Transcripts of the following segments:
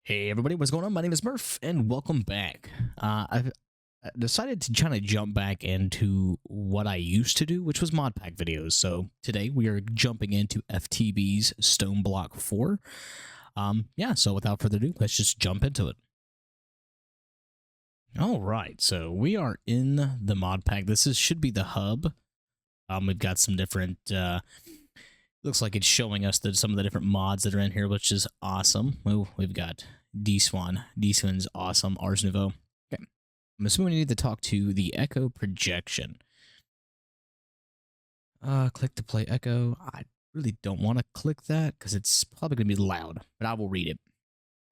Hey everybody, what's going on? My name is Murph, and welcome back. I've decided to kind of jump back into what I used to do, which was Modpack videos. So today we are jumping into FTB's Stoneblock 4. Yeah, so without further ado, let's just jump into it. All right, so we are in the Modpack. Should be the hub. We've got some different... looks like it's showing us some of the different mods that are in here, which is awesome. Oh, we've got D-Swan. D-Swan's awesome. Ars Nouveau. Okay. I'm assuming we need to talk to the Echo projection. Click to play Echo. I really don't want to click that because it's probably going to be loud, but I will read it.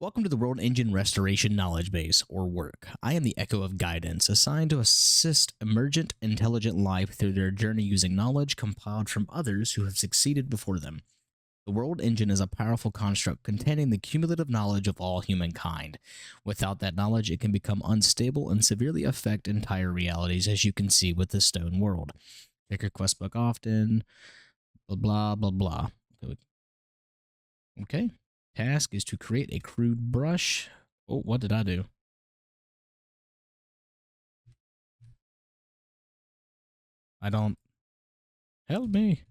Welcome to the World Engine Restoration Knowledge Base, or WORK. I am the Echo of Guidance, assigned to assist emergent, intelligent life through their journey using knowledge compiled from others who have succeeded before them. The World Engine is a powerful construct containing the cumulative knowledge of all humankind. Without that knowledge, it can become unstable and severely affect entire realities, as you can see with the Stone World. Check your quest book often, blah, blah, blah, blah. Okay. Task is to create a crude brush. Oh, what did I do? I don't... Help me.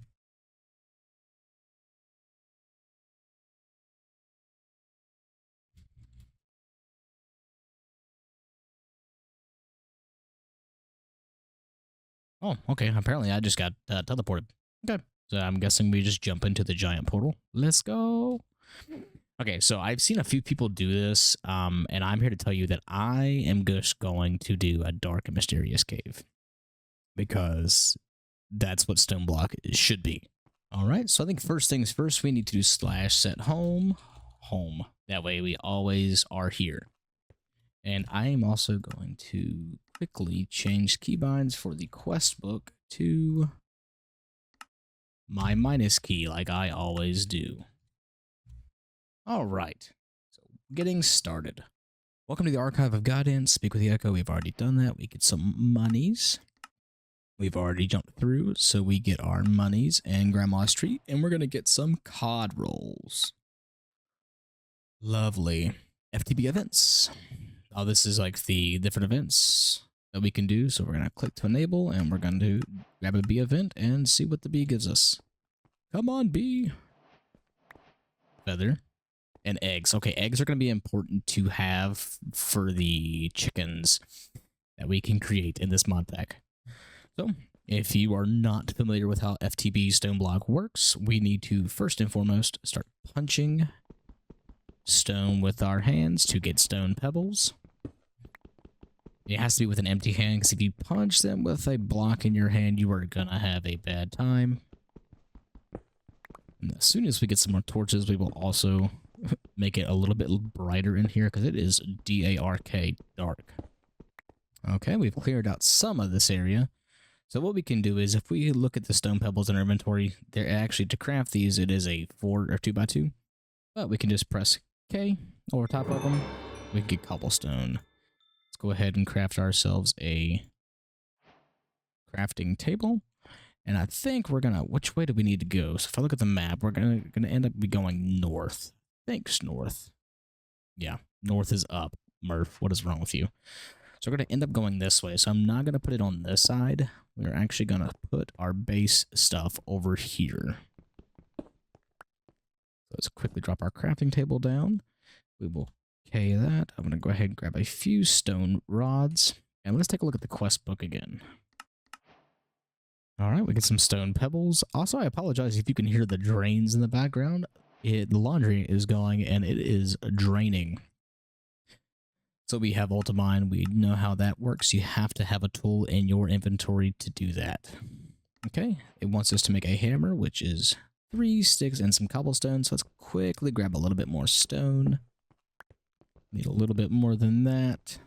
Oh, okay. Apparently I just got teleported. Okay. So I'm guessing we just jump into the giant portal. Let's go. Okay, so I've seen a few people do this, and I'm here to tell you that I am just going to do a dark and mysterious cave. Because that's what Stoneblock should be. All right, so I think first things first, we need to do /set home. That way we always are here. And I am also going to quickly change keybinds for the quest book to my minus key, like I always do. All right, so getting started. Welcome to the Archive of Guidance. Speak with the Echo. We've already done that. We get some monies. We've already jumped through, so we get our monies and Grandma's treat, and we're going to get some cod rolls. Lovely. FTB events. Oh, this is like the different events that we can do. So we're going to click to enable, and we're going to grab a bee event and see what the bee gives us. Come on, bee. Feather. And eggs. Okay, eggs are going to be important to have for the chickens that we can create in this mod pack. So, if you are not familiar with how FTB Stoneblock works, we need to first and foremost start punching stone with our hands to get stone pebbles. It has to be with an empty hand, because if you punch them with a block in your hand, you are going to have a bad time. And as soon as we get some more torches, we will also make it a little bit brighter in here, because it is D-A-R-K, dark. Okay, we've cleared out some of this area. So what we can do is, if we look at the stone pebbles in our inventory, they're actually, to craft these, it is a 4 or 2x2. But we can just press K over top of them. We can get cobblestone. Let's go ahead and craft ourselves a crafting table. And I think we're gonna, which way do we need to go? So if I look at the map, we're gonna end up going north. Thanks, north. Yeah, north is up. Murph, what is wrong with you? So we're going to end up going this way. So I'm not going to put it on this side. We're actually going to put our base stuff over here. So let's quickly drop our crafting table down. We will K that. I'm going to go ahead and grab a few stone rods. And let's take a look at the quest book again. All right, we get some stone pebbles. Also, I apologize if you can hear the drains in the background. The laundry is going and it is draining. So we have Ultimine, we know how that works. You have to have a tool in your inventory to do that. Okay, it wants us to make a hammer, which is 3 sticks and some cobblestone. So let's quickly grab a little bit more stone. Need a little bit more than that.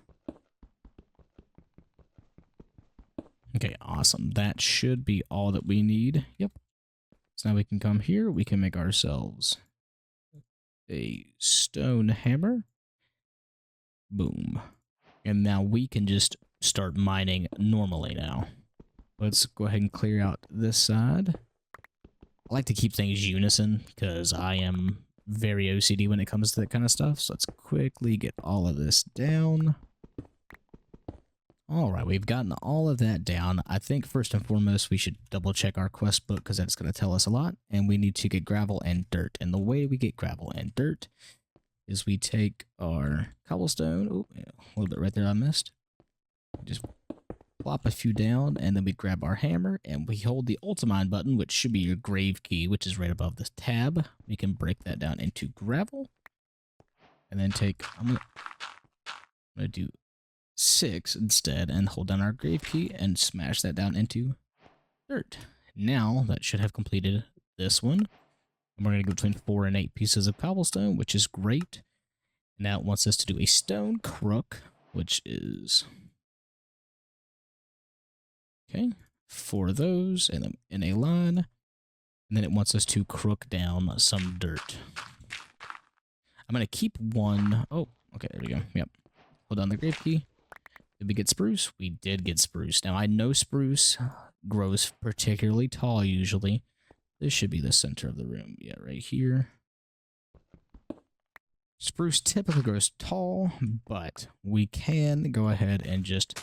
Okay, awesome. That should be all that we need. Yep. So now we can come here, we can make ourselves a stone hammer. Boom. And now we can just start mining normally now. Let's go ahead and clear out this side. I like to keep things unison because I am very OCD when it comes to that kind of stuff. So let's quickly get all of this down. All right, we've gotten all of that down. I think first and foremost, we should double check our quest book because that's going to tell us a lot. And we need to get gravel and dirt. And the way we get gravel and dirt is we take our cobblestone. Oh, yeah, a little bit right there I missed. Just plop a few down, and then we grab our hammer, and we hold the ultimine button, which should be your grave key, which is right above this tab. We can break that down into gravel. And then take, I'm gonna do 6 instead and hold down our grave key and smash that down into dirt. Now that should have completed this one. And we're going to go between 4 and 8 pieces of cobblestone, which is great. Now it wants us to do a stone crook, which is okay, 4 of those and in a line. And then it wants us to crook down some dirt. I'm going to keep one. Oh, okay, there we go. Yep. Hold down the grave key. Did we get spruce? We did get spruce. Now, I know spruce grows particularly tall usually. This should be the center of the room. Yeah, right here. Spruce typically grows tall, but we can go ahead and just...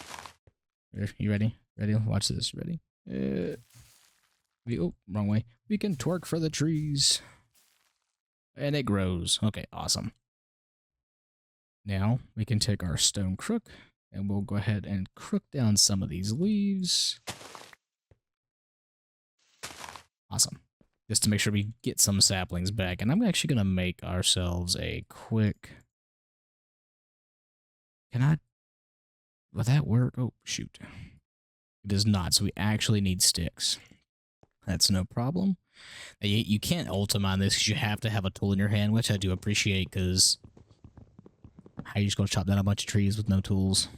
You ready? Ready? Watch this. Ready? Oh, wrong way. We can twerk for the trees. And it grows. Okay, awesome. Now, we can take our stone crook, and we'll go ahead and crook down some of these leaves. Awesome. Just to make sure we get some saplings back. And I'm actually going to make ourselves a quick... Will that work? Oh, shoot. It does not, so we actually need sticks. That's no problem. You can't ultimine this because you have to have a tool in your hand, which I do appreciate, because how are you just going to chop down a bunch of trees with no tools?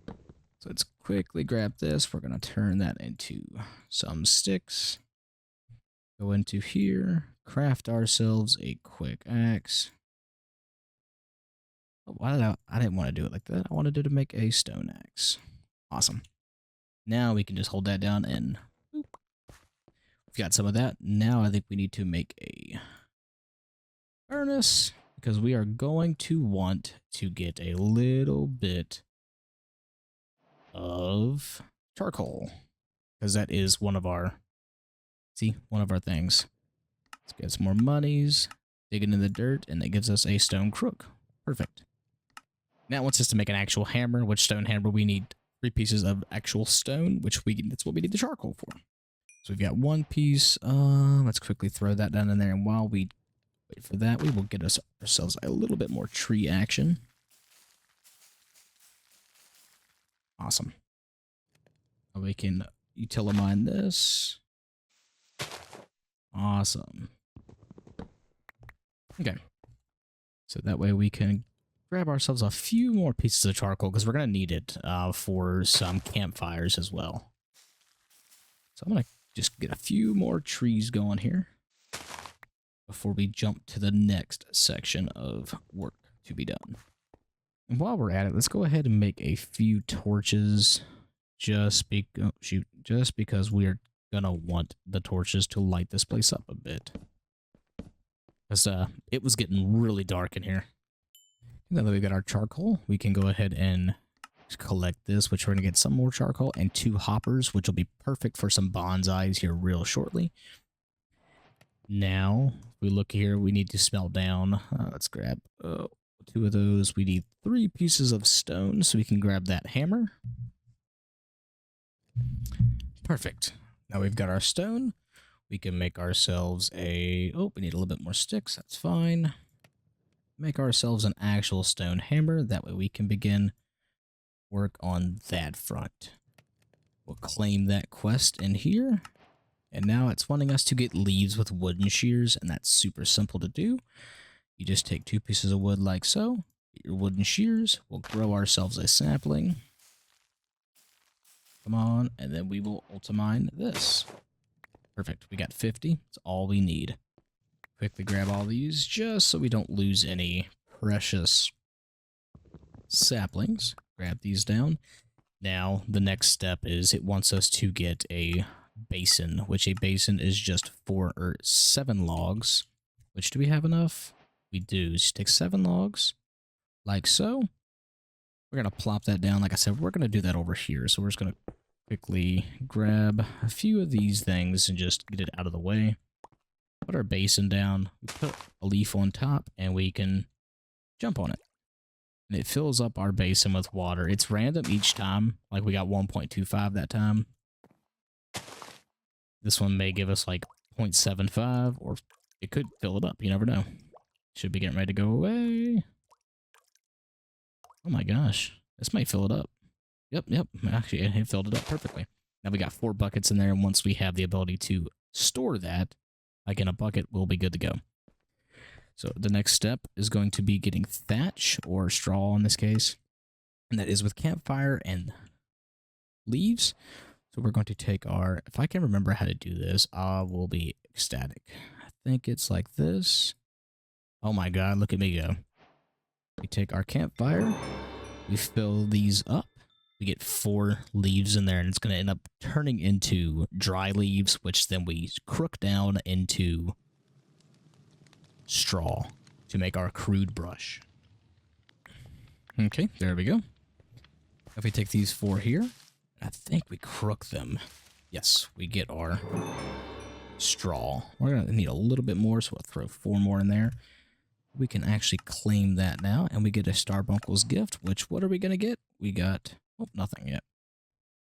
So let's quickly grab this. We're going to turn that into some sticks. Go into here, craft ourselves a quick axe. Oh, why did I didn't want to do it like that. I wanted to make a stone axe. Awesome. Now we can just hold that down and boop. We've got some of that. Now I think we need to make a furnace because we are going to want to get a little bit of charcoal because that is one of our things. Let's get some more monies, dig into the dirt, and that gives us a stone crook. Perfect. Now it wants us to make an actual hammer, which stone hammer we need 3 pieces of actual stone, that's what we need the charcoal for. So we've got 1 piece. Let's quickly throw that down in there, and while we wait for that, we will get ourselves a little bit more tree action. Awesome. Now we can utility-mine this. Awesome. Okay. So that way we can grab ourselves a few more pieces of charcoal because we're going to need it for some campfires as well. So I'm going to just get a few more trees going here before we jump to the next section of work to be done. And while we're at it, let's go ahead and make a few torches just because we're gonna want the torches to light this place up a bit. Because it was getting really dark in here. Now that we got our charcoal, we can go ahead and collect this, which we're gonna get some more charcoal and 2 hoppers, which will be perfect for some bonsais here real shortly. Now, if we look here, we need to smelt down. Let's grab 2 of those. We need 3 pieces of stone, so we can grab that hammer. Perfect. Now we've got our stone. We can make ourselves we need a little bit more sticks. That's fine. Make ourselves an actual stone hammer. That way we can begin work on that front. We'll claim that quest in here. And now it's wanting us to get leaves with wooden shears, and that's super simple to do. You just take 2 pieces of wood like so. Get your wooden shears. We'll grow ourselves a sapling. Come on, and then we will ultimine this. Perfect. We got 50. That's all we need. Quickly grab all these just so we don't lose any precious saplings. Grab these down. Now, the next step is it wants us to get a basin, which a basin is just 4 or 7 logs. which do we have enough? We do. Just take 7 logs, like so. We're going to plop that down. Like I said, we're going to do that over here. So we're just going to quickly grab a few of these things and just get it out of the way. Put our basin down. We put a leaf on top, and we can jump on it. And it fills up our basin with water. It's random each time. Like we got 1.25 that time. This one may give us like 0.75, or it could fill it up. You never know. Should be getting ready to go away. Oh my gosh. This might fill it up. Yep. Actually, it filled it up perfectly. Now we got 4 buckets in there, and once we have the ability to store that, like in a bucket, we'll be good to go. So the next step is going to be getting thatch, or straw in this case, and that is with campfire and leaves. So we're going to take our, if I can remember how to do this, I will be ecstatic. I think it's like this. Oh my god, look at me go. We take our campfire, we fill these up, we get 4 leaves in there, and it's going to end up turning into dry leaves, which then we crook down into straw to make our crude brush. Okay, there we go. If we take these 4 here, I think we crook them. Yes, we get our straw. We're going to need a little bit more, so we'll throw 4 more in there. We can actually claim that now, and we get a Starbunkle's gift, which, what are we going to get? We got, oh, nothing yet.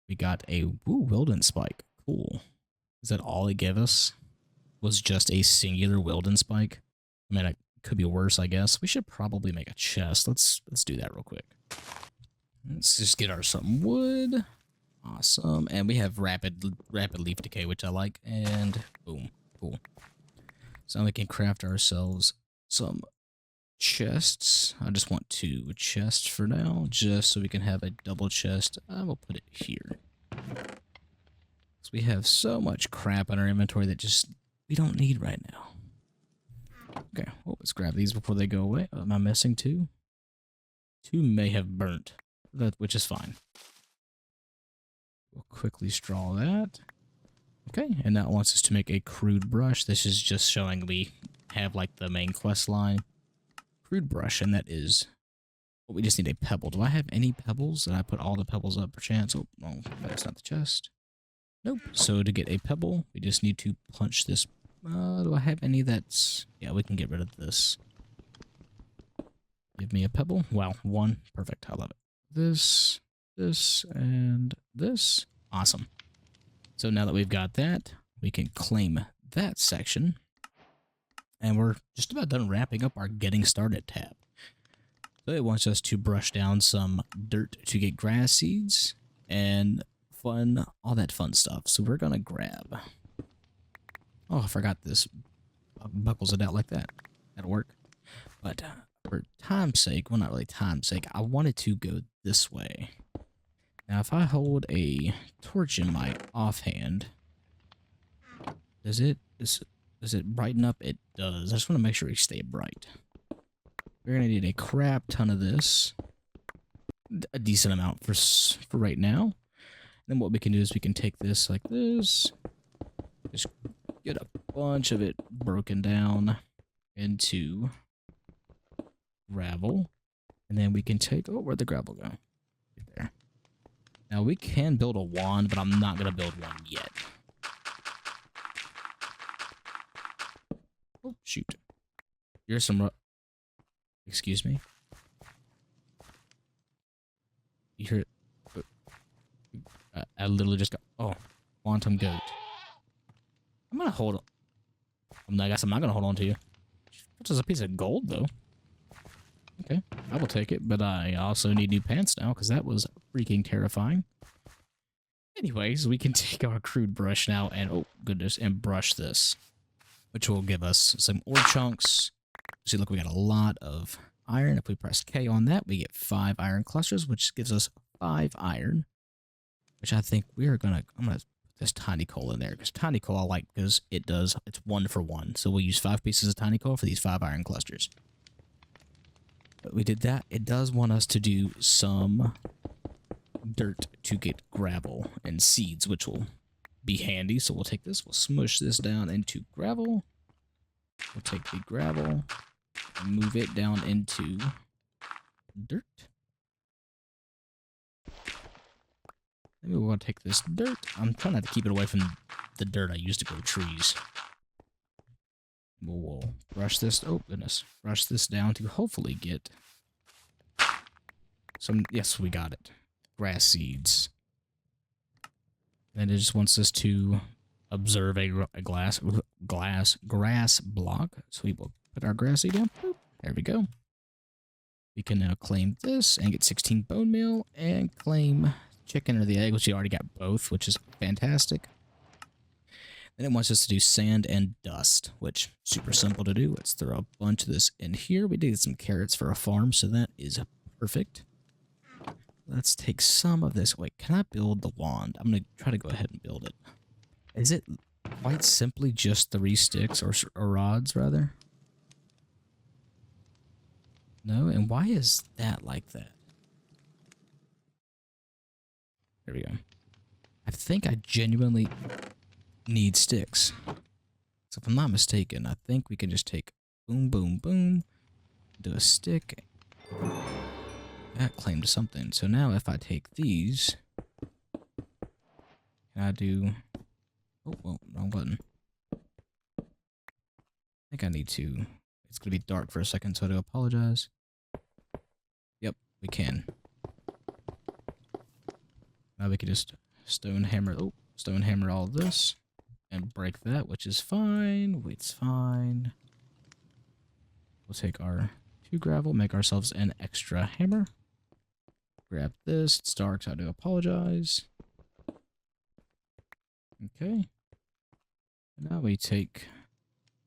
We got a, Wilden Spike. Cool. Is that all it gave us? Was just a singular Wilden Spike? I mean, it could be worse, I guess. We should probably make a chest. Let's do that real quick. Let's just get our some wood. Awesome. And we have rapid leaf decay, which I like. And boom. Cool. So now we can craft ourselves some chests. I just want 2 chests for now, just so we can have a double chest. I will put it here. So we have so much crap in our inventory that just we don't need right now. Okay, well, let's grab these before they go away. Am I missing 2? 2 may have burnt, which is fine. We'll quickly straw that. Okay, and that wants us to make a crude brush. This is just showing we have like the main quest line. Crude brush, and that is what we just need a pebble. Do I have any pebbles? Did I put all the pebbles up per chance? Oh, no, that's not the chest. Nope. So to get a pebble, we just need to punch this. Do I have any that's... Yeah, we can get rid of this. Give me a pebble. Wow, 1. Perfect. I love it. This, and this. Awesome. So now that we've got that, we can claim that section. And we're just about done wrapping up our Getting Started tab. So it wants us to brush down some dirt to get grass seeds and all that fun stuff. So we're going to grab... Oh, I forgot this buckles it out like that. That'll work. But for time's sake, well, not really time's sake, I wanted to go this way. Now, if I hold a torch in my offhand, does it brighten up? It does. I just want to make sure we stay bright. We're going to need a crap ton of this. A decent amount for right now. Then what we can do is we can take this like this. Just get a bunch of it broken down into gravel. And then we can take... Oh, where'd the gravel go? Right there. Now, we can build a wand, but I'm not going to build one yet. Oh, shoot. Here's some... Excuse me? You hear it? I literally just got... Oh, quantum goat. I'm going to hold on. I guess I'm not going to hold on to you. Which is a piece of gold, though. Okay, I will take it, but I also need new pants now, because that was freaking terrifying. Anyways, we can take our crude brush now and, oh, goodness, and brush this. Which will give us some ore chunks. See, look, we got a lot of iron. If we press K on that, we get 5 iron clusters, which gives us 5 iron. Which I think I'm going to put this tiny coal in there, because tiny coal I like because it's 1 for 1. So we'll use 5 pieces of tiny coal for these 5 iron clusters. But we did that. It does want us to do some dirt to get gravel and seeds, which will be handy. So we'll take this, we'll smush this down into gravel. We'll take the gravel and move it down into dirt. Maybe we'll take this dirt. I'm trying not to keep it away from the dirt I used to grow trees. We'll brush this. Oh, goodness. Brush this down to hopefully get some. Yes, we got it. Grass seeds. And it just wants us to observe a grass block. So we will put our grass seed down. There we go. We can now claim this and get 16 bone meal and claim chicken or the egg, which we already got both, which is fantastic. Then it wants us to do sand and dust, which super simple to do. Let's throw a bunch of this in here. We did get some carrots for a farm, so that is perfect. Let's take some of this. Wait, can I build the wand? I'm going to try to go ahead and build it. Is it quite simply just 3 sticks or rods, rather? No, and why is that like that? There we go. I think I genuinely need sticks. So if I'm not mistaken, I think we can just take boom, boom, boom, do a stick. That claimed something. So now if I take these, can I do... Oh, well, wrong button. I think I need to... It's going to be dark for a second, so I do apologize. Yep, we can. Now we can just stone hammer all of this and break that, which is fine. It's fine. We'll take our 2 gravel, make ourselves an extra hammer. Grab this. It's dark, so I do apologize. Okay. Now we take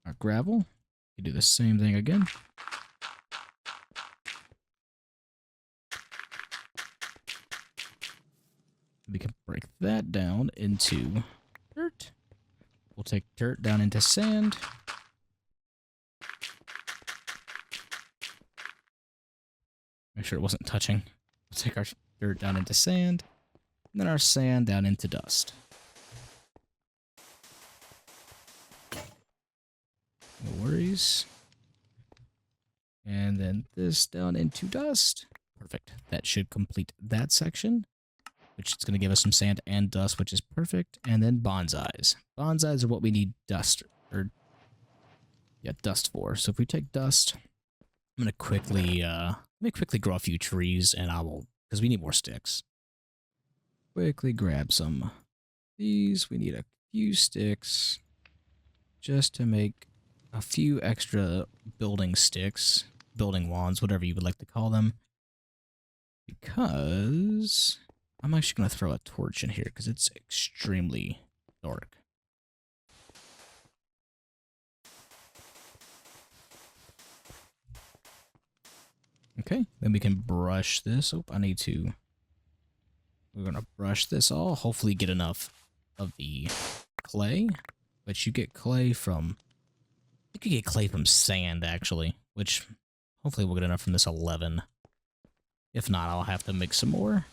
our gravel. We do the same thing again. We can break that down into dirt. We'll take dirt down into sand. Make sure it wasn't touching. We'll take our dirt down into sand, and then our sand down into dust. No worries. And then this down into dust. Perfect. That should complete that section, which is going to give us some sand and dust, which is perfect. And then bonsais. Bonsais are what we need dust for. So if we take dust, I'm going to quickly, let me quickly grow a few trees, and I will, because we need more sticks. Quickly grab some of these. We need a few sticks just to make a few extra building sticks, building wands, whatever you would like to call them. Because I'm actually going to throw a torch in here because it's extremely dark. Okay, then we can brush this. Oh, we're going to brush this all. Hopefully get enough of the clay. But you get clay from, I think you get clay from sand, actually. Which, hopefully we'll get enough from this 11. If not, I'll have to make some more.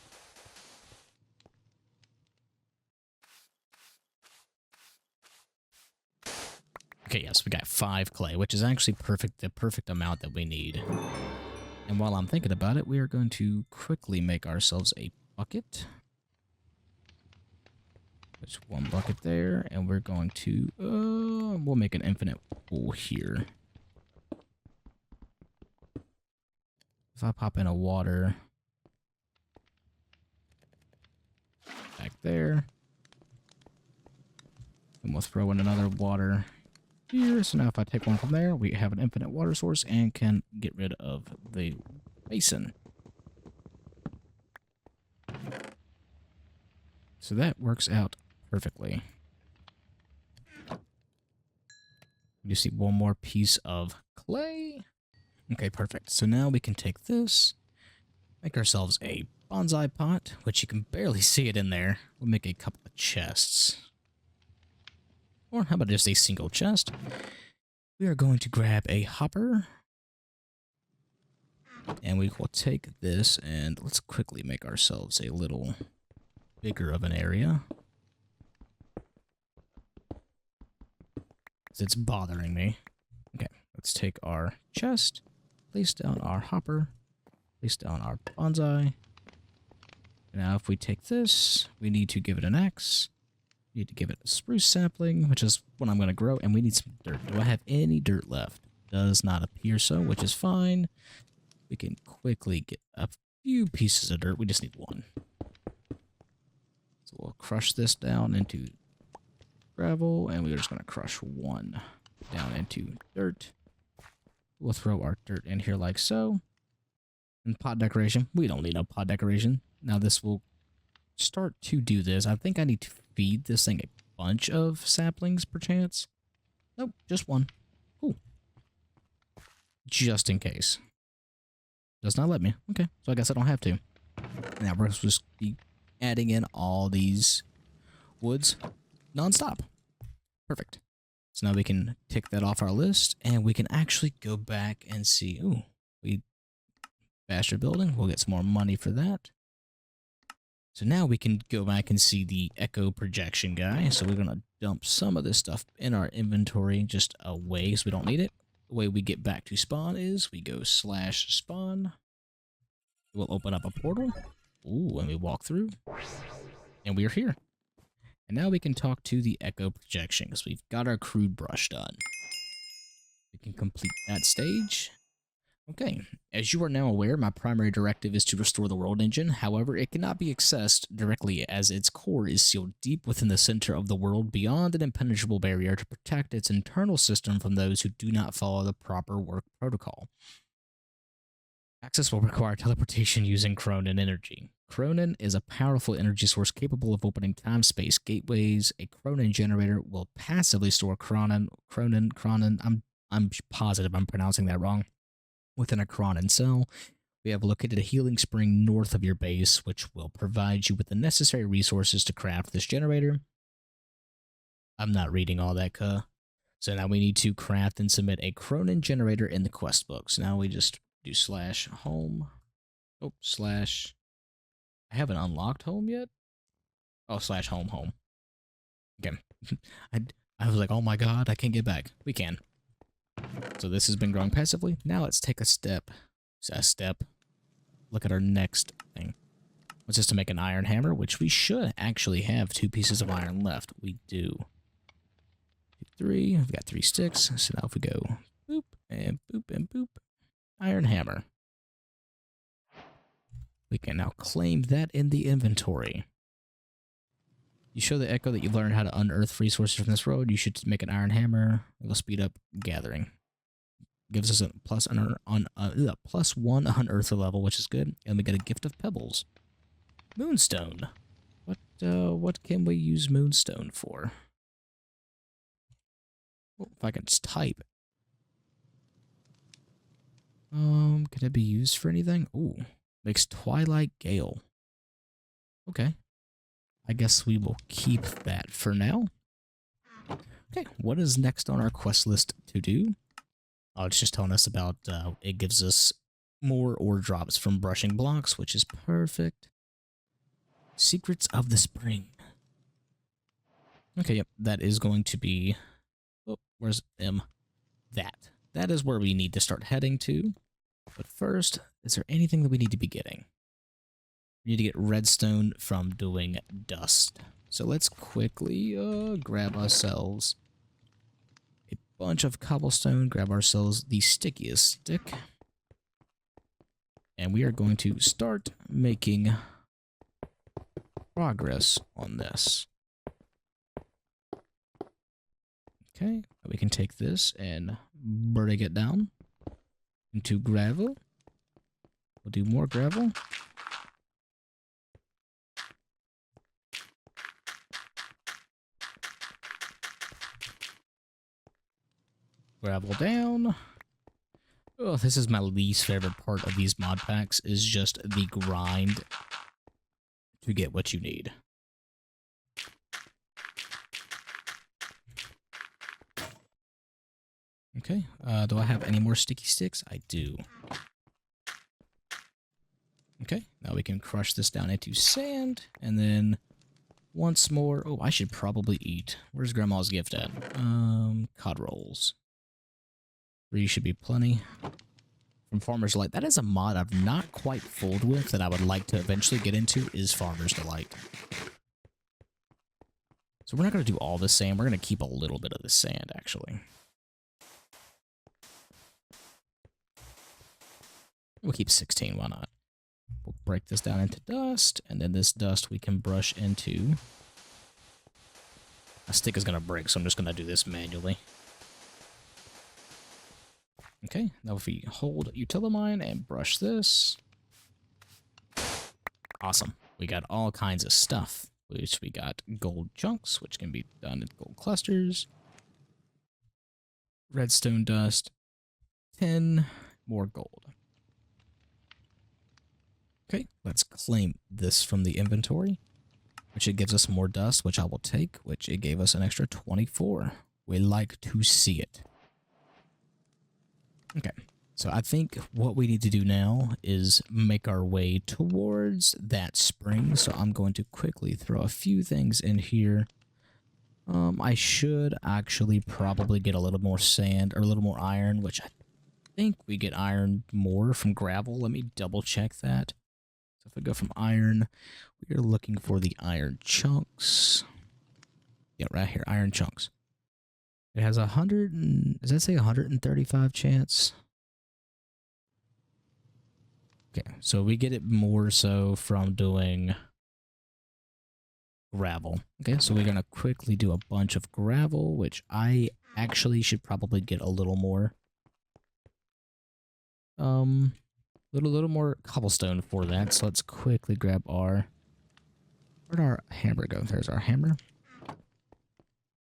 Okay, yes, we got 5 clay, which is actually perfect, the perfect amount that we need. And while I'm thinking about it, we are going to quickly make ourselves a bucket. There's 1 bucket there, and we're going to, we'll make an infinite pool here. If I pop in a water back there, and we'll throw in another water here. So now if I take one from there, we have an infinite water source and can get rid of the basin. So that works out perfectly. You see 1 more piece of clay. Okay, perfect. So now we can take this, make ourselves a bonsai pot, which you can barely see it in there. We'll make a couple of chests. Or how about just a single chest? We are going to grab a hopper. And we will take this and let's quickly make ourselves a little bigger of an area. It's bothering me. Okay. let's take our chest, place down our hopper, place down our bonsai. Now if we take this, we need to give it an axe. We need to give it a spruce sapling, which is what I'm going to grow, and we need some dirt. Do I have any dirt left? Does not appear so, which is fine. We can quickly get a few pieces of dirt. We just need one. So we'll crush this down into gravel, and we're just going to crush one down into dirt. We'll throw our dirt in here like so. And pot decoration. We don't need no pot decoration. Now this will start to do this. I think I need to feed this thing a bunch of saplings, perchance. Nope, just one. Cool. Just in case. Does not let me. Okay, so I guess I don't have to. Now we're supposed to be adding in all these woods non-stop. Perfect. So now we can tick that off our list, and we can actually go back and see. Ooh, we bashed our building. We'll get some more money for that. So now we can go back and see the echo projection guy. So we're going to dump some of this stuff in our inventory just away so we don't need it. The way we get back to spawn is we go /spawn. We'll open up a portal. Ooh, and we walk through. And we are here. And now we can talk to the echo projection because we've got our crude brush done. We can complete that stage. Okay, as you are now aware, my primary directive is to restore the world engine. However, it cannot be accessed directly as its core is sealed deep within the center of the world beyond an impenetrable barrier to protect its internal system from those who do not follow the proper work protocol. Access will require teleportation using Cronin energy. Cronin is a powerful energy source capable of opening time-space gateways. A Cronin generator will passively store Cronin, I'm positive I'm pronouncing that wrong. Within a Cronin cell, we have located a healing spring north of your base, which will provide you with the necessary resources to craft this generator. I'm not reading all that, So now we need to craft and submit a Cronin generator in the quest book. So now we just do /home. Oh, I haven't unlocked home yet. Oh, /home. Okay. I was like, oh my god, I can't get back. We can. So this has been growing passively. Now let's take a step. Look at our next thing. It's just to make an iron hammer, which we should actually have 2 pieces of iron left. We do. 3. We've got 3 sticks. So now if we go boop and boop and boop, iron hammer. We can now claim that in the inventory. You show the echo that you've learned how to unearth resources from this road. You should make an iron hammer. It will speed up gathering. Gives us a +1 unearther level, which is good. And we get a gift of pebbles. Moonstone. What can we use moonstone for? Oh, if I can just type. Can it be used for anything? Ooh, makes Twilight Gale. Okay. I guess we will keep that for now. Okay, what is next on our quest list to do? Oh, it's just telling us about, it gives us more ore drops from brushing blocks, which is perfect. Secrets of the Spring. Okay, yep, that is going to be, oh, where's M? That is where we need to start heading to. But first, is there anything that we need to be getting? We need to get redstone from doing dust. So let's quickly grab ourselves a bunch of cobblestone, grab ourselves the stickiest stick. And we are going to start making progress on this. Okay, we can take this and break it down into gravel. We'll do more gravel. Gravel down. Oh, this is my least favorite part of these mod packs, is just the grind to get what you need. Okay, do I have any more sticky sticks? I do. Okay, now we can crush this down into sand, and then once more. Oh, I should probably eat. Where's Grandma's gift at? Cod rolls. 3 should be plenty. From Farmer's Delight. That is a mod I've not quite fooled with that I would like to eventually get into is Farmer's Delight. So we're not going to do all the sand. We're going to keep a little bit of the sand, actually. We'll keep 16, why not? We'll break this down into dust, and then this dust we can brush into. My stick is going to break, so I'm just going to do this manually. Okay, now if we hold Utilimine and brush this. Awesome. We got all kinds of stuff. Which we got gold chunks, which can be done in gold clusters. Redstone dust. 10 more gold. Okay, let's claim this from the inventory, which it gives us more dust, which I will take, which it gave us an extra 24. We like to see it. Okay, so I think what we need to do now is make our way towards that spring. So I'm going to quickly throw a few things in here. I should actually probably get a little more sand or a little more iron, which I think we get iron more from gravel. Let me double check that. So if we go from iron, we are looking for the iron chunks. Yeah, right here, iron chunks. It has 100 and, does that say 135 chance? Okay, so we get it more so from doing gravel. Okay, so we're going to quickly do a bunch of gravel, which I actually should probably get a little more. Little more cobblestone for that. So let's quickly grab our, where'd our hammer go? There's our hammer.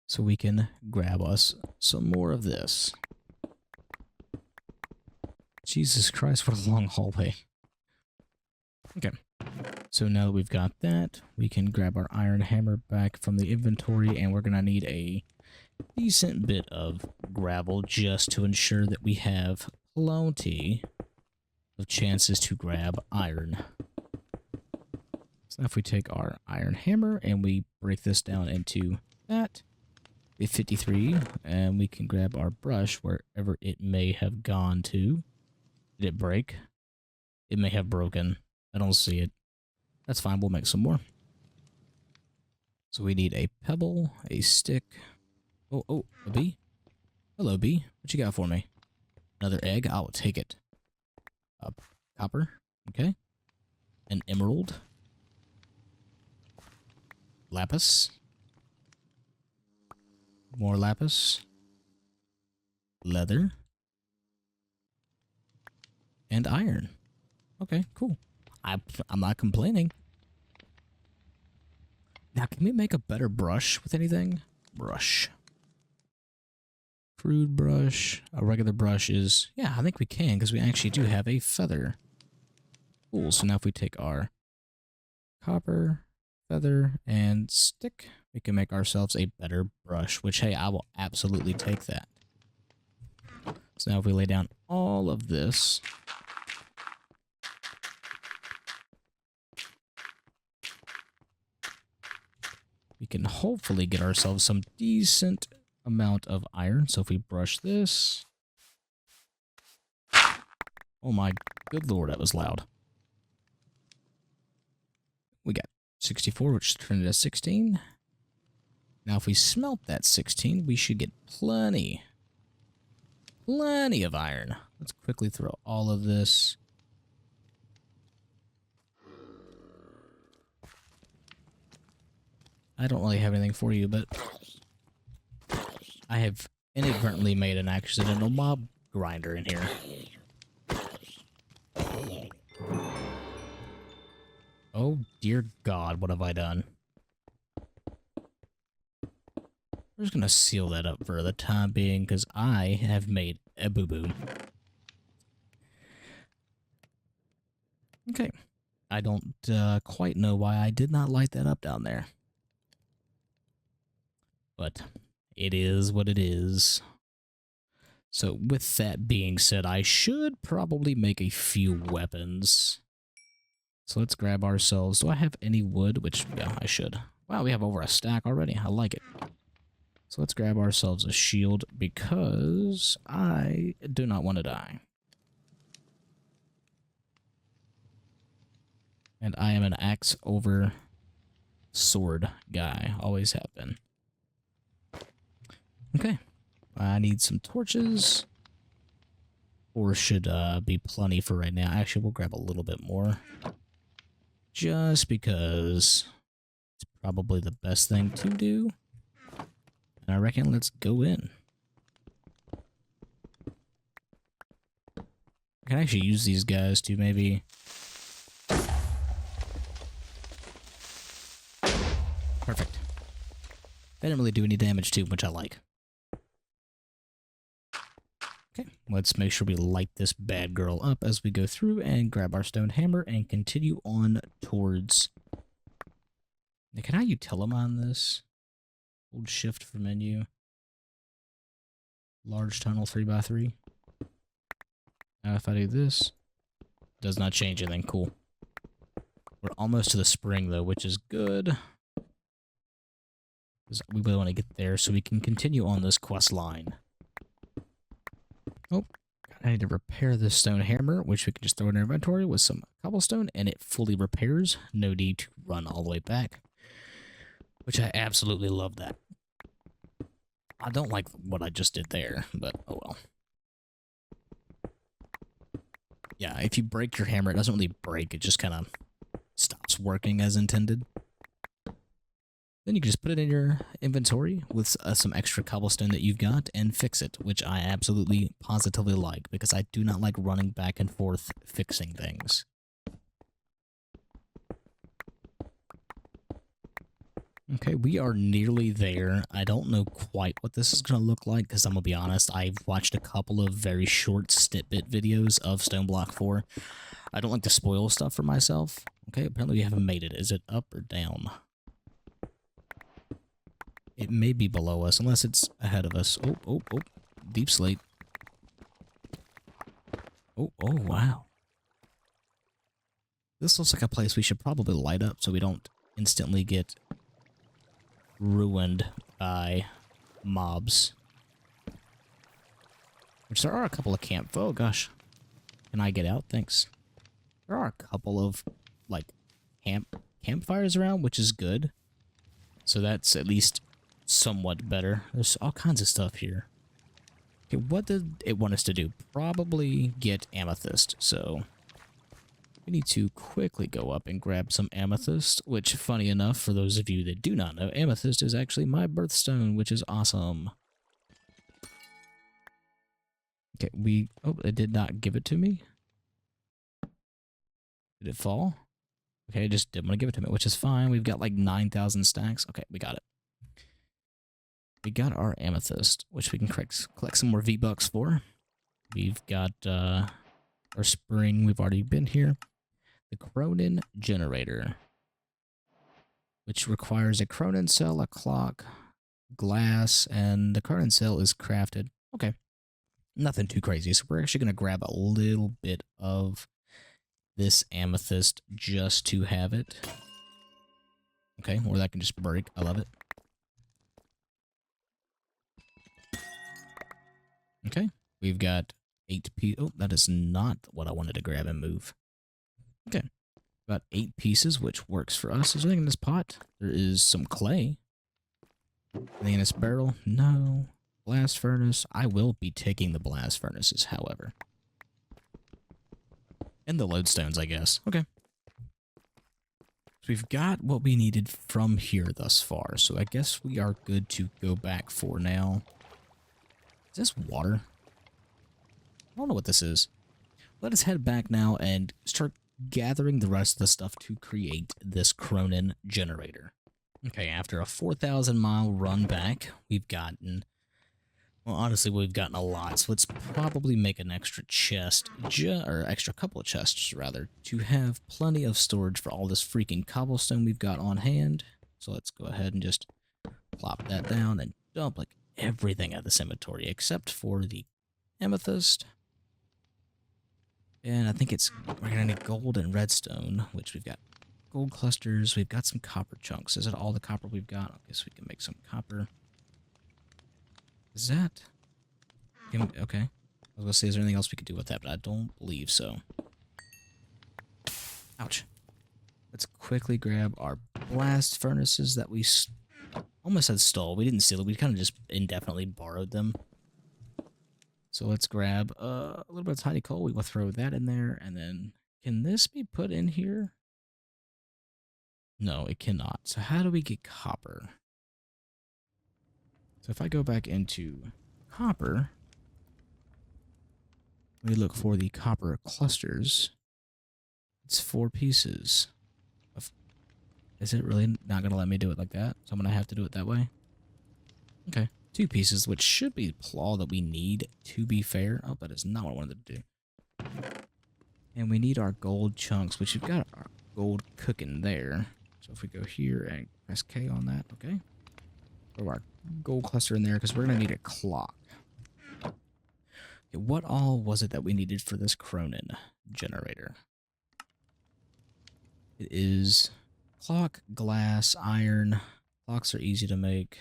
So we can grab us some more of this. Jesus Christ, what a long hallway. Okay, so now that we've got that, we can grab our iron hammer back from the inventory, and we're going to need a decent bit of gravel just to ensure that we have plenty of chances to grab iron. So now if we take our iron hammer and we break this down into that, we have 53, and we can grab our brush wherever it may have gone to. Did it break? It may have broken. I don't see it. That's fine, we'll make some more. So we need a pebble, a stick. Oh, a bee? Hello, bee. What you got for me? Another egg? I'll take it. Copper. Okay. An emerald. Lapis. More lapis. Leather. And iron. Okay, cool. I'm not complaining. Now, can we make a better brush with anything? Brush. Crude brush. A regular brush is... Yeah, I think we can, because we actually do have a feather. Cool, so now if we take our copper, feather, and stick, we can make ourselves a better brush, which, hey, I will absolutely take that. So now if we lay down all of this... we can hopefully get ourselves some decent amount of iron. So if we brush this... Oh my good lord, that was loud. We got 64, which turned into 16. Now if we smelt that 16, we should get plenty of iron. Let's quickly throw all of this. I don't really have anything for you, but I have inadvertently made an accidental mob grinder in here. Oh dear God, what have I done? We're just gonna seal that up for the time being, because I have made a boo-boo. Okay. I don't quite know why I did not light that up down there. But it is what it is. So with that being said, I should probably make a few weapons. So let's grab ourselves... Do I have any wood? Which, yeah, I should. Wow, we have over a stack already. I like it. So let's grab ourselves a shield because I do not want to die. And I am an axe over sword guy. Always have been. Okay. I need some torches. Or should be plenty for right now. Actually, we'll grab a little bit more. Just because it's probably the best thing to do. And I reckon let's go in. I can actually use these guys to maybe... Perfect. They didn't really do any damage too, which I like. Okay, let's make sure we light this bad girl up as we go through and grab our stone hammer and continue on towards... Now, can I utilum on this? Hold shift for menu. Large tunnel 3x3. Now if I do this, does not change anything. Cool. We're almost to the spring though, which is good. We really want to get there so we can continue on this quest line. Oh, I need to repair this stone hammer, which we can just throw in our inventory with some cobblestone, and it fully repairs. No need to run all the way back, which I absolutely love that. I don't like what I just did there, but oh well. Yeah, if you break your hammer, it doesn't really break. It just kind of stops working as intended. Then you can just put it in your inventory with some extra cobblestone that you've got and fix it, which I absolutely positively like because I do not like running back and forth fixing things. Okay, we are nearly there. I don't know quite what this is going to look like because I'm going to be honest, I've watched a couple of very short snippet videos of Stoneblock 4. I don't like to spoil stuff for myself. Okay, apparently we haven't made it. Is it up or down? It may be below us, unless it's ahead of us. Oh, oh, oh. Deep slate. Oh, oh, wow. This looks like a place we should probably light up so we don't instantly get ruined by mobs. Which there are a couple of camp... Oh, gosh. Can I get out? Thanks. There are a couple of, like, campfires around, which is good. So that's at least... somewhat better. There's all kinds of stuff here. Okay, what did it want us to do? Probably get amethyst, so we need to quickly go up and grab some amethyst, which, funny enough, for those of you that do not know, amethyst is actually my birthstone, which is awesome. Okay, oh, it did not give it to me. Did it fall? Okay, it just didn't want to give it to me, which is fine. We've got like 9,000 stacks. Okay, we got it. We got our amethyst, which we can collect some more V-Bucks for. We've got our spring. We've already been here. The Cronin generator, which requires a Cronin cell, a clock, glass, and the Cronin cell is crafted. Okay, nothing too crazy. So we're actually going to grab a little bit of this amethyst just to have it. Okay, or that can just break. I love it. Okay, we've got 8 pieces. Oh, that is not what I wanted to grab and move. Okay, got 8 pieces, which works for us. Is there anything in this pot? There is some clay. Anything in this barrel? No. Blast furnace. I will be taking the blast furnaces, however. And the lodestones, I guess. Okay. So we've got what we needed from here thus far, so I guess we are good to go back for now. Is this water? I don't know what this is. Let us head back now and start gathering the rest of the stuff to create this Cronin generator. Okay, after a 4,000-mile run back, we've gotten... Well, honestly, we've gotten a lot, so let's probably make an extra chest, or extra couple of chests, rather, to have plenty of storage for all this freaking cobblestone we've got on hand. So let's go ahead and just plop that down and dump, like, everything out of this inventory except for the amethyst. And I think we're gonna need gold and redstone, which we've got gold clusters. We've got some copper chunks. Is it all the copper we've got? I guess we can make some copper. Is that... Okay. I was gonna say, is there anything else we could do with that, but I don't believe so. Ouch. Let's quickly grab our blast furnaces that we almost said stole. We didn't steal it. We kind of just indefinitely borrowed them. So let's grab a little bit of tiny coal. We will throw that in there, and then can this be put in here? No, it cannot. So how do we get copper? So if I go back into copper, we look for the copper clusters. It's 4 pieces. Is it really not going to let me do it like that? So I'm going to have to do it that way? Okay. 2 pieces, which should be all that we need, to be fair. Oh, that is not what I wanted to do. And we need our gold chunks, which we've got our gold cooking there. So if we go here and press K on that, okay. Throw our gold cluster in there, because we're going to need a clock. Okay, what all was it that we needed for this Cronin generator? It is clock, glass, iron. Clocks are easy to make.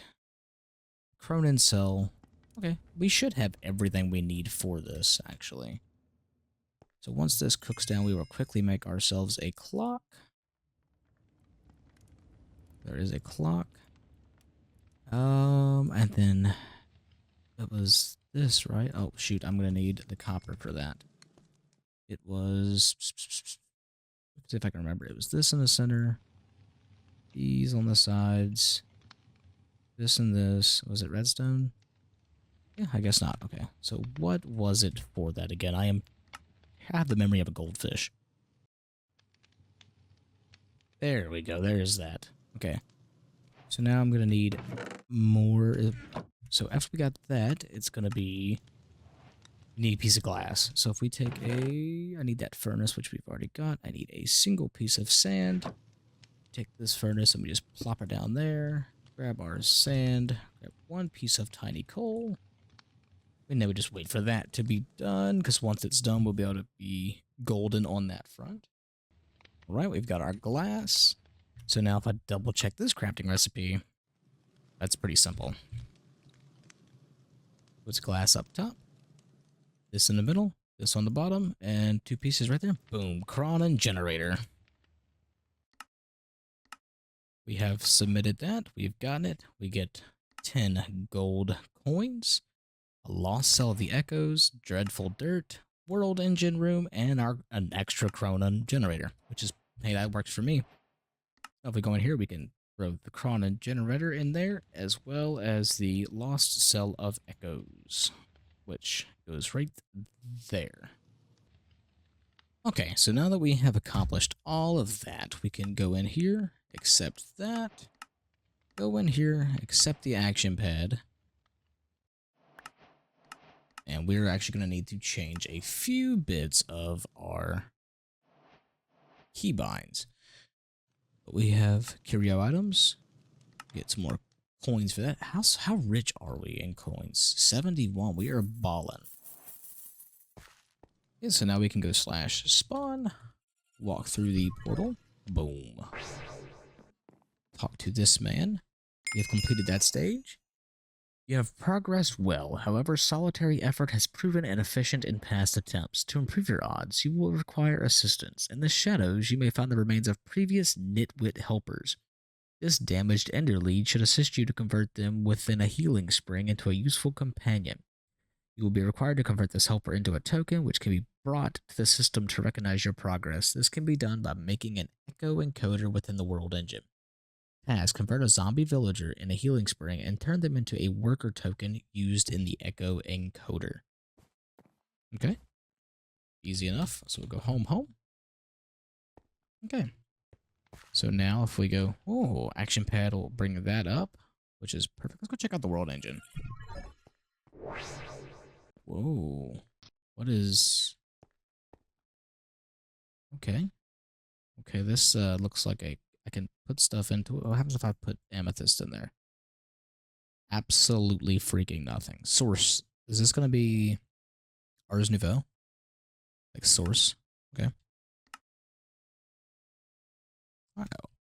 Cronin cell. Okay, we should have everything we need for this, actually. So once this cooks down, we will quickly make ourselves a clock. There is a clock. And then it was this, right? Oh, shoot, I'm going to need the copper for that. It was... Let's see if I can remember. It was this in the center. These on the sides. This and this. Was it redstone? Yeah, I guess not. Okay. So what was it for that again? I have the memory of a goldfish. There we go. There's that. Okay. So now I'm going to need more. So after we got that, it's going to be... need a piece of glass. So if we take a... I need that furnace, which we've already got. I need a single piece of sand. Take this furnace and we just plop her down there. Grab our sand. Grab 1 piece of tiny coal. And then we just wait for that to be done, because once it's done, we'll be able to be golden on that front. All right, we've got our glass. So now if I double check this crafting recipe, that's pretty simple. Puts glass up top. This in the middle, this on the bottom, and 2 pieces right there. Boom, Cronin generator. We have submitted that. We've gotten it. We get 10 gold coins, a lost cell of the echoes, dreadful dirt, world engine room, and an extra Cronin generator, which is, hey, that works for me. Now if we go in here, we can throw the Cronin generator in there, as well as the lost cell of echoes, which goes right there. Okay, so now that we have accomplished all of that, we can go in here, accept that, go in here, accept the action pad, and we're actually going to need to change a few bits of our keybinds. But we have curio items, get some more coins for that. How rich are we in coins? 71, we are ballin'. Okay, so now we can go /spawn, walk through the portal, boom. Talk to this man. You have completed that stage. You have progressed well, however, solitary effort has proven inefficient in past attempts. To improve your odds, you will require assistance. In the shadows, you may find the remains of previous nitwit helpers. This damaged ender lead should assist you to convert them within a healing spring into a useful companion. You will be required to convert this helper into a token, which can be brought to the system to recognize your progress. This can be done by making an echo encoder within the world engine. Task: convert a zombie villager in a healing spring and turn them into a worker token used in the echo encoder. Okay. Easy enough. So we'll go home. Okay. So now if we go, oh, action pad will bring that up, which is perfect. Let's go check out the world engine. Whoa. What is... Okay. Okay, this looks like I can put stuff into it. What happens if I put amethyst in there? Absolutely freaking nothing. Source. Is this going to be Ars Nouveau? Like source? Okay.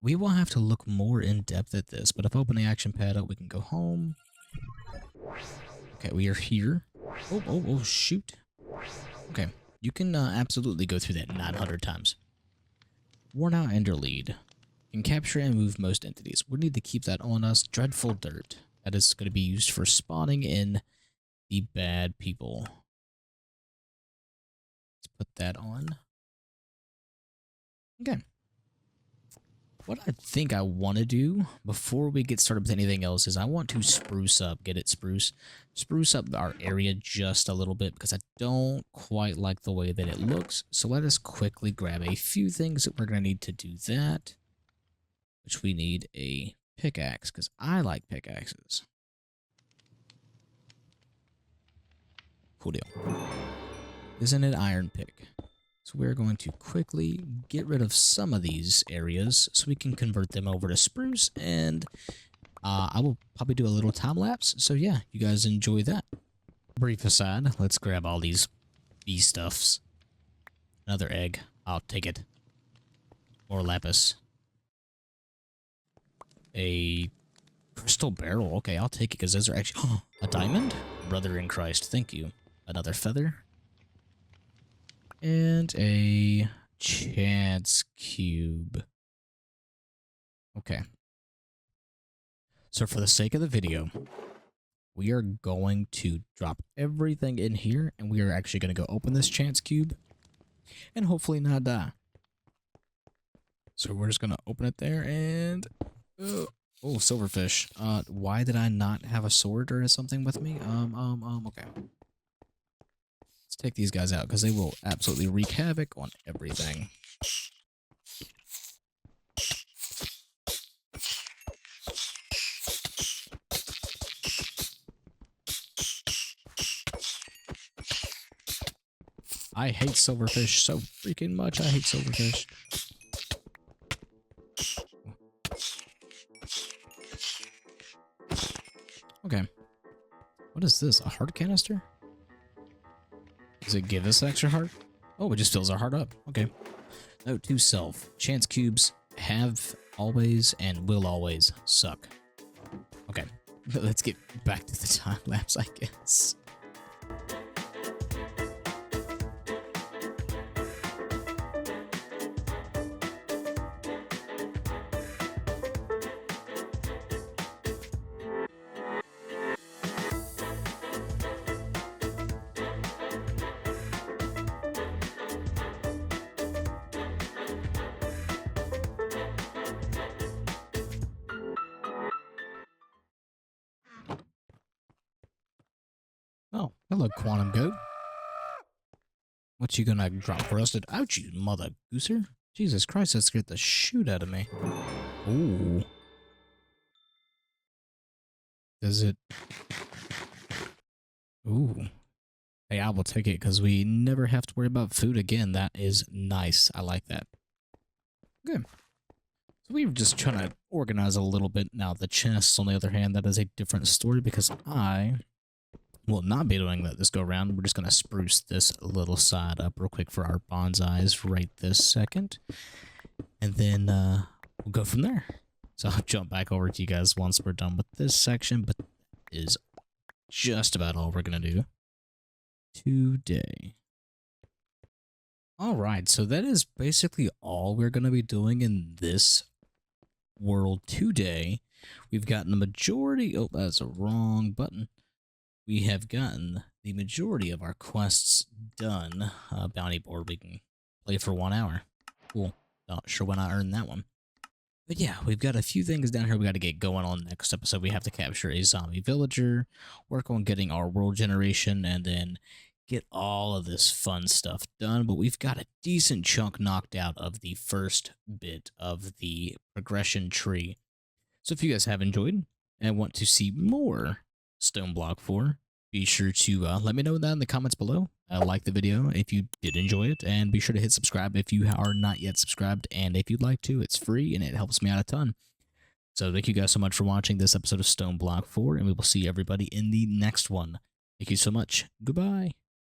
We will have to look more in depth at this, but if I open the action pad up, we can go home. Okay, we are here. Oh, shoot. Okay, you can absolutely go through that 900 times. Worn out ender lead. Can capture and move most entities. We need to keep that on us. Dreadful dirt. That is going to be used for spawning in the bad people. Let's put that on. Okay. What I think I want to do before we get started with anything else is I want to spruce up, spruce up our area just a little bit because I don't quite like the way that it looks. So let us quickly grab a few things that we're going to need to do that. Which we need a pickaxe because I like pickaxes. Cool deal. Isn't it iron pick? So we're going to quickly get rid of some of these areas so we can convert them over to spruce, and I will probably do a little time lapse. So yeah, you guys enjoy that. Brief aside, let's grab all these bee stuffs. Another egg. I'll take it. More lapis. A crystal barrel. Okay, I'll take it because those are actually a diamond. Brother in Christ, thank you. Another feather. And a chance cube. Okay. So for the sake of the video, we are going to drop everything in here, and we are actually going to go open this chance cube and hopefully not die. So we're just going to open it there and... oh, silverfish. Why did I not have a sword or something with me? Okay. Let's take these guys out because they will absolutely wreak havoc on everything. I hate silverfish so freaking much. I hate silverfish. Okay. What is this? A heart canister? Does it give us extra heart? Oh, it just fills our heart up. Okay. Note to self. Chance cubes have always and will always suck. Okay. Let's get back to the time lapse, I guess. Oh, hello, Quantum Goat. What you gonna drop for us? Ouch, you mother gooser. Jesus Christ, that scared the shoot out of me. Ooh. Does it... ooh. Hey, I will take it because we never have to worry about food again. That is nice. I like that. Good. So we were just trying to organize a little bit. Now, the chests, on the other hand, that is a different story because I will not be doing that this go around. We're just going to spruce this little side up real quick for our bonsais right this second. And then we'll go from there. So I'll jump back over to you guys once we're done with this section, but that is just about all we're going to do today. Alright, so that is basically all we're going to be doing in this world today. We've gotten the majority... oh, that's a wrong button. We have gotten the majority of our quests done. Bounty board, we can play for 1 hour. Cool. Not sure when I earned that one. But yeah, we've got a few things down here we got to get going on next episode. We have to capture a zombie villager, work on getting our world generation, and then get all of this fun stuff done. But we've got a decent chunk knocked out of the first bit of the progression tree. So if you guys have enjoyed and want to see more Stoneblock 4, be sure to let me know that in the comments below. Like the video if you did enjoy it, and be sure to hit subscribe if you are not yet subscribed, and if you'd like to, it's free and it helps me out a ton. So thank you guys so much for watching this episode of Stoneblock 4, and we will see everybody in the next one. Thank you so much. Goodbye.